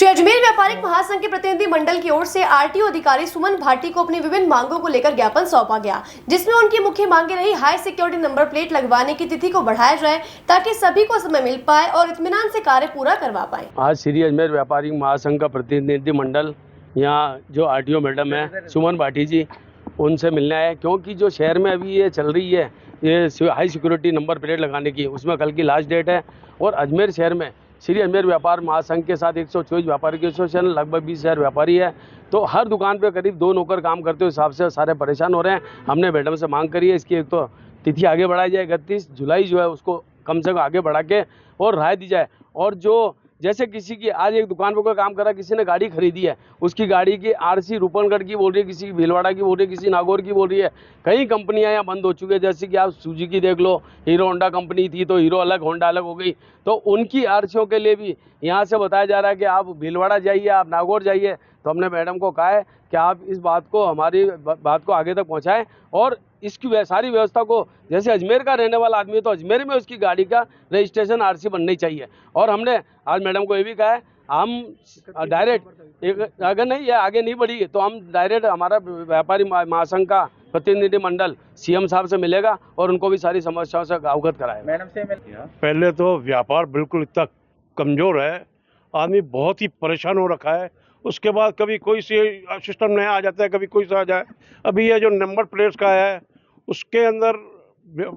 श्री अजमेर व्यापारिक महासंघ के प्रतिनिधि मंडल की ओर से आरटीओ अधिकारी सुमन भाटी को अपनी विभिन्न मांगों को लेकर ज्ञापन सौंपा गया, जिसमें उनकी मुख्य मांगे रही हाई सिक्योरिटी नंबर प्लेट लगवाने की तिथि को बढ़ाया जाए ताकि सभी को समय मिल पाए और इत्मीनान से कार्य पूरा करवा पाए। आज श्री अजमेर व्यापारिक महासंघ का प्रतिनिधि मंडल यहाँ जो आरटीओ मैडम है सुमन भाटी जी, उनसे मिलने आए, क्योंकि जो शहर में अभी ये चल रही है ये हाई सिक्योरिटी नंबर प्लेट लगाने की, उसमें कल की लास्ट डेट है। और अजमेर शहर में श्री अजमेर व्यापार महासंघ के साथ 124 व्यापारी एसोसिएशन, लगभग 20,000 व्यापारी है। तो हर दुकान पे करीब 2 नौकर काम करते हुए हिसाब से सारे परेशान हो रहे हैं। हमने मैडम से मांग करी है इसकी एक तो तिथि आगे बढ़ाई जाए, 31 जुलाई जो है उसको कम से कम आगे बढ़ा के और राय दी जाए। और जो जैसे किसी की आज एक दुकान पर कोई काम कर रहा है, किसी ने गाड़ी खरीदी है, उसकी गाड़ी की आरसी रूपनगढ़ की बोल रही है, किसी की भीलवाड़ा की बोल रही है, किसी नागौर की बोल रही है। कई कंपनियां यहाँ बंद हो चुकी है, जैसे कि आप सुजुकी देख लो, हीरो होंडा कंपनी थी तो हीरो अलग होंडा अलग हो गई। तो उनकी आरसीओ के लिए भी यहाँ से बताया जा रहा है कि आप भीलवाड़ा जाइए, आप नागौर जाइए। तो हमने मैडम को कहा है कि आप इस बात को, हमारी बात को आगे तक पहुँचाएँ और इसकी सारी व्यवस्था को, जैसे अजमेर का रहने वाला आदमी है तो अजमेर में उसकी गाड़ी का रजिस्ट्रेशन आरसी बननी चाहिए। और हमने आज मैडम को ये भी कहा है, हम डायरेक्ट अगर नहीं ये आगे नहीं बढ़ी तो हम डायरेक्ट हमारा व्यापारी महासंघ का प्रतिनिधि मंडल सीएम साहब से मिलेगा और उनको भी सारी समस्याओं से अवगत कराएगा। मैडम से पहले तो व्यापार बिल्कुल इतना कमज़ोर है, आदमी बहुत ही परेशान हो रखा है। उसके बाद कभी कोई से सिस्टम नया आ जाता है, कभी कोई सा आ जाए। अभी ये जो नंबर प्लेट्स का है उसके अंदर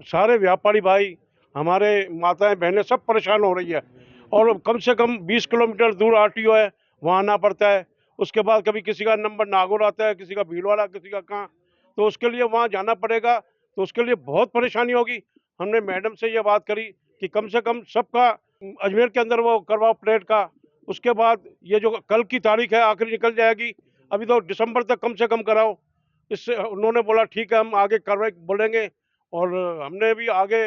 सारे व्यापारी भाई, हमारे माताएं बहनें सब परेशान हो रही है। और कम से कम 20 किलोमीटर दूर आरटीओ है, वहाँ आना पड़ता है। उसके बाद कभी किसी का नंबर नागौर आता है, किसी का भीलवाड़ा, किसी का कहाँ, तो उसके लिए वहाँ जाना पड़ेगा। तो उसके लिए बहुत परेशानी होगी। हमने मैडम से ये बात करी कि कम से कम सबका अजमेर के अंदर वो करवाओ प्लेट का। उसके बाद ये जो कल की तारीख है आखिरी निकल जाएगी, अभी तो दिसंबर तक कम से कम कराओ। इससे उन्होंने बोला ठीक है, हम आगे कार्रवाई बोलेंगे। और हमने भी आगे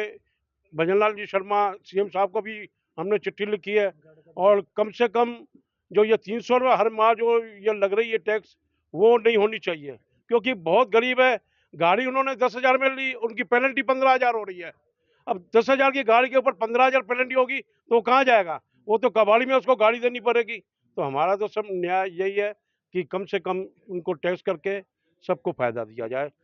भजनलाल जी शर्मा सीएम साहब को भी हमने चिट्ठी लिखी है। और कम से कम जो ये 300 रुपये हर माह जो ये लग रही है टैक्स, वो नहीं होनी चाहिए, क्योंकि बहुत गरीब है। गाड़ी उन्होंने 10,000 में ली, उनकी पेनल्टी 15,000 हो रही है। अब 10,000 की गाड़ी के ऊपर 15,000 पेनल्टी होगी तो वो कहाँ जाएगा? वो तो कबाड़ी में उसको गाड़ी देनी पड़ेगी। तो हमारा तो सब न्याय यही है कि कम से कम उनको टैक्स करके सबको फायदा दिया जाए।